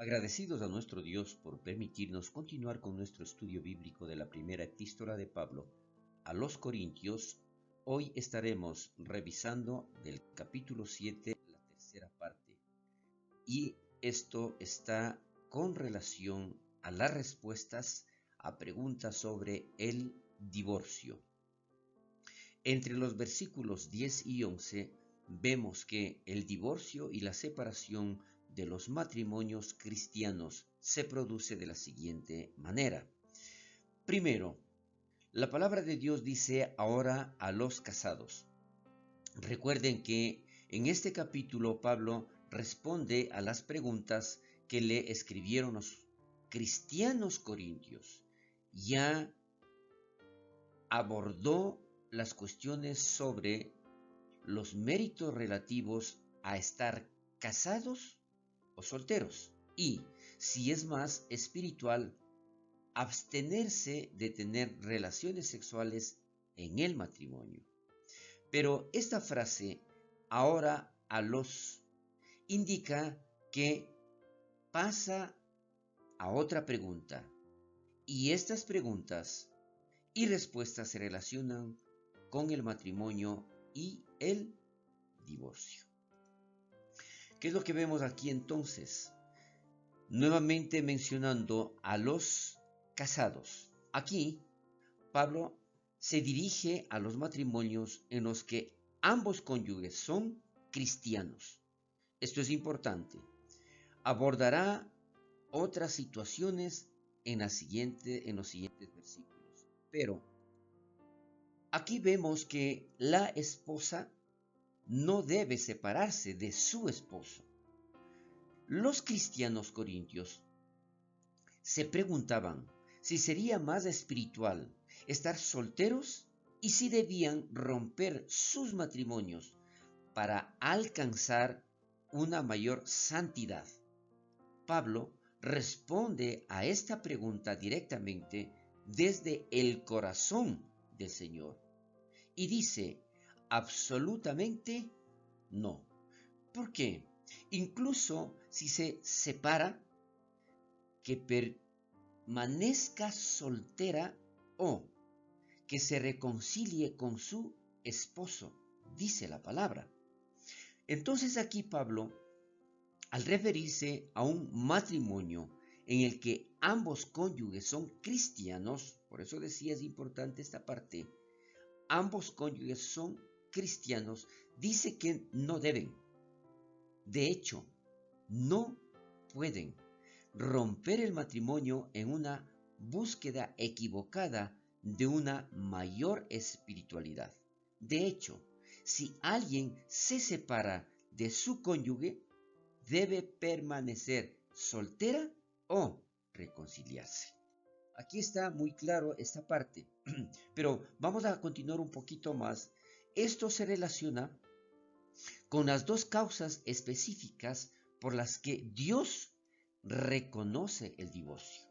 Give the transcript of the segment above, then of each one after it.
Agradecidos a nuestro Dios por permitirnos continuar con nuestro estudio bíblico de la primera epístola de Pablo a los Corintios, hoy estaremos revisando del capítulo 7 la tercera parte. Y esto está con relación a las respuestas a preguntas sobre el divorcio. Entre los versículos 10 y 11 vemos que el divorcio y la separación de los matrimonios cristianos se produce de la siguiente manera. Primero, la palabra de Dios dice ahora a los casados. Recuerden que en este capítulo Pablo responde a las preguntas que le escribieron los cristianos corintios. Ya abordó las cuestiones sobre los méritos relativos a estar casados o solteros y, si es más espiritual, abstenerse de tener relaciones sexuales en el matrimonio. Pero esta frase, ahora a los, indica que pasa a otra pregunta, y estas preguntas y respuestas se relacionan con el matrimonio y el divorcio. ¿Qué es lo que vemos aquí entonces? Nuevamente mencionando a los casados. Aquí Pablo se dirige a los matrimonios en los que ambos cónyuges son cristianos. Esto es importante. Abordará otras situaciones en los siguientes versículos. Pero aquí vemos que la esposa no debe separarse de su esposo. Los cristianos corintios se preguntaban si sería más espiritual estar solteros y si debían romper sus matrimonios para alcanzar una mayor santidad. Pablo responde a esta pregunta directamente desde el corazón del Señor y dice absolutamente no. ¿Por qué? Incluso si se separa, que permanezca soltera o que se reconcilie con su esposo, dice la palabra. Entonces aquí Pablo, al referirse a un matrimonio en el que ambos cónyuges son cristianos, por eso decía es importante esta parte, ambos cónyuges son cristianos, dice que no deben, de hecho, no pueden romper el matrimonio en una búsqueda equivocada de una mayor espiritualidad. De hecho, si alguien se separa de su cónyuge, debe permanecer soltera o reconciliarse. Aquí está muy claro esta parte, pero vamos a continuar un poquito más. Esto se relaciona con las dos causas específicas por las que Dios reconoce el divorcio.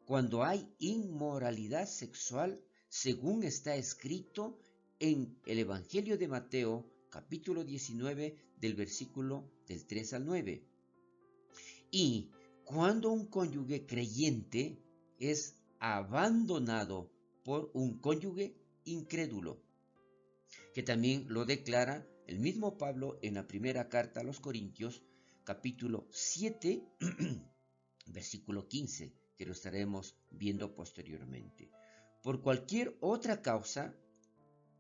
Cuando hay inmoralidad sexual, según está escrito en el Evangelio de Mateo, capítulo 19, del versículo del 3 al 9. Y cuando un cónyuge creyente es abandonado por un cónyuge incrédulo, que también lo declara el mismo Pablo en la primera carta a los Corintios, capítulo 7, versículo 15, que lo estaremos viendo posteriormente. Por cualquier otra causa,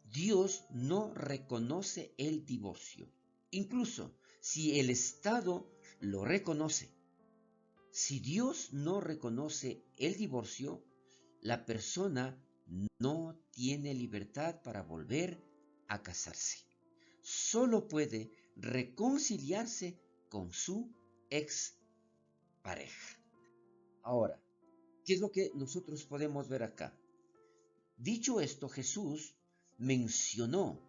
Dios no reconoce el divorcio, incluso si el Estado lo reconoce. Si Dios no reconoce el divorcio, la persona no tiene libertad para volver a casarse. Solo puede reconciliarse con su expareja. Ahora, ¿qué es lo que nosotros podemos ver acá? Dicho esto, Jesús mencionó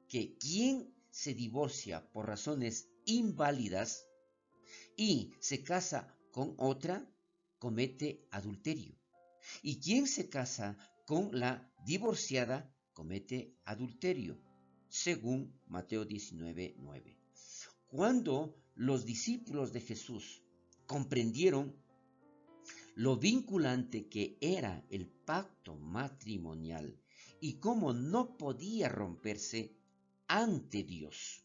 que quien se divorcia por razones inválidas y se casa con otra, comete adulterio. Y quien se casa con la divorciada, comete adulterio, según Mateo 19:9. Cuando los discípulos de Jesús comprendieron lo vinculante que era el pacto matrimonial y cómo no podía romperse ante Dios.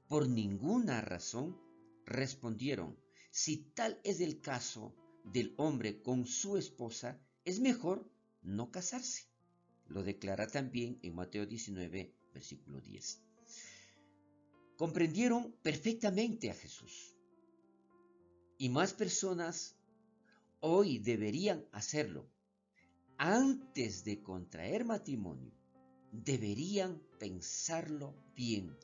Por ninguna razón respondieron: si tal es el caso del hombre con su esposa, es mejor no casarse. Lo declara también en Mateo 19, versículo 10. Comprendieron perfectamente a Jesús. Y más personas hoy deberían hacerlo. Antes de contraer matrimonio, deberían pensarlo bien.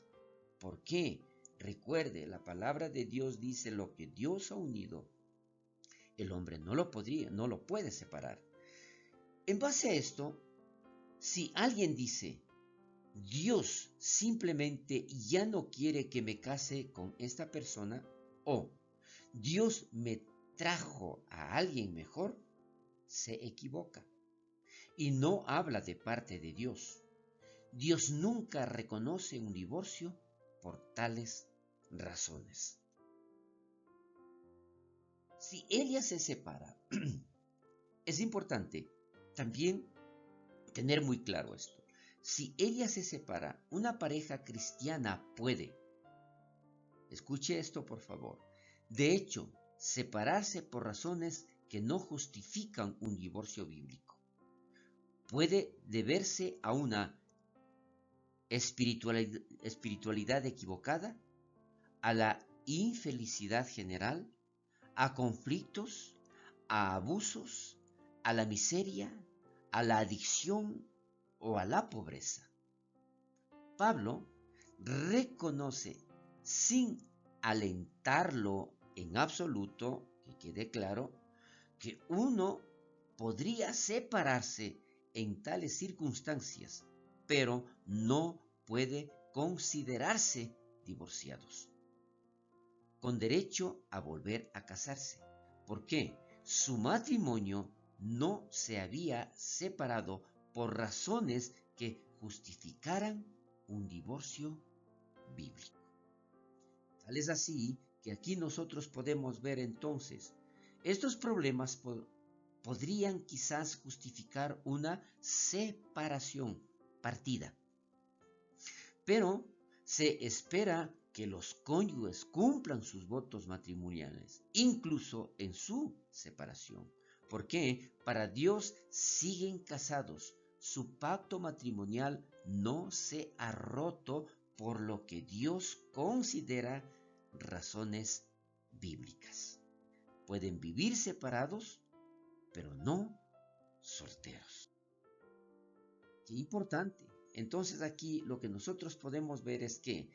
¿Por qué? Recuerde, la palabra de Dios dice: lo que Dios ha unido, el hombre no lo puede separar. En base a esto, si alguien dice: Dios simplemente ya no quiere que me case con esta persona, o Dios me trajo a alguien mejor, se equivoca y no habla de parte de Dios. Dios nunca reconoce un divorcio por tales razones. Si ella se separa, es importante también tener muy claro esto. Si ella se separa, una pareja cristiana puede, escuche esto por favor, de hecho, separarse por razones que no justifican un divorcio bíblico. Puede deberse a una espiritualidad equivocada, a la infelicidad general, a conflictos, a abusos, a la miseria, a la adicción o a la pobreza. Pablo reconoce, sin alentarlo en absoluto, que quede claro, que uno podría separarse en tales circunstancias, pero no puede considerarse divorciados, con derecho a volver a casarse. ¿Por qué? Su matrimonio no se había separado por razones que justificaran un divorcio bíblico. Tal es así que aquí nosotros podemos ver entonces, estos problemas podrían quizás justificar una separación partida, pero se espera que los cónyuges cumplan sus votos matrimoniales, incluso en su separación. Porque para Dios siguen casados. Su pacto matrimonial no se ha roto por lo que Dios considera razones bíblicas. Pueden vivir separados, pero no solteros. Qué importante. Entonces aquí lo que nosotros podemos ver es que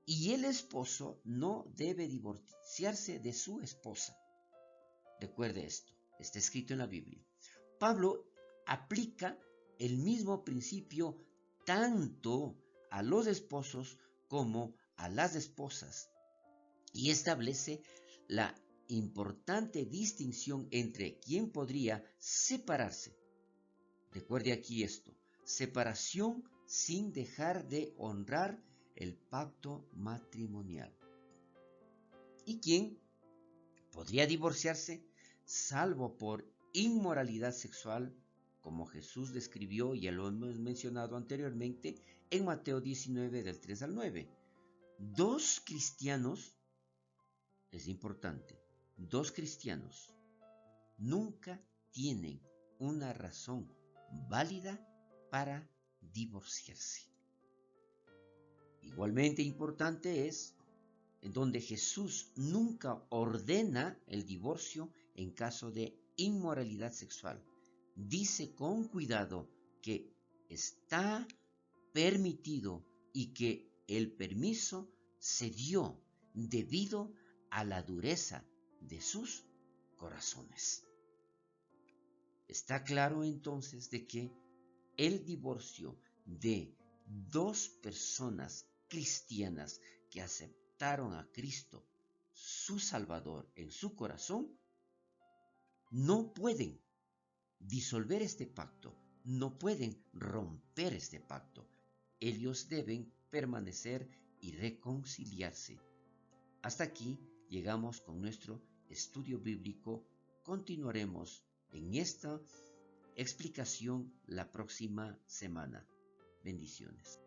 y el esposo no debe divorciarse de su esposa. Recuerde esto, está escrito en la Biblia. Pablo aplica el mismo principio tanto a los esposos como a las esposas y establece la importante distinción entre quién podría separarse. Recuerde aquí esto, separación sin dejar de honrar el pacto matrimonial. ¿Y quién podría divorciarse salvo por inmoralidad sexual, como Jesús describió, y ya lo hemos mencionado anteriormente, en Mateo 19 del 3 al 9? Dos cristianos, es importante, dos cristianos nunca tienen una razón válida para divorciarse. Igualmente importante es en donde Jesús nunca ordena el divorcio en caso de inmoralidad sexual. Dice con cuidado que está permitido y que el permiso se dio debido a la dureza de sus corazones. Está claro entonces de que el divorcio de dos personas cristianas que aceptaron a Cristo, su Salvador, en su corazón, no pueden disolver este pacto, no pueden romper este pacto. Ellos deben permanecer y reconciliarse. Hasta aquí llegamos con nuestro estudio bíblico, continuaremos en esta explicación la próxima semana. Bendiciones.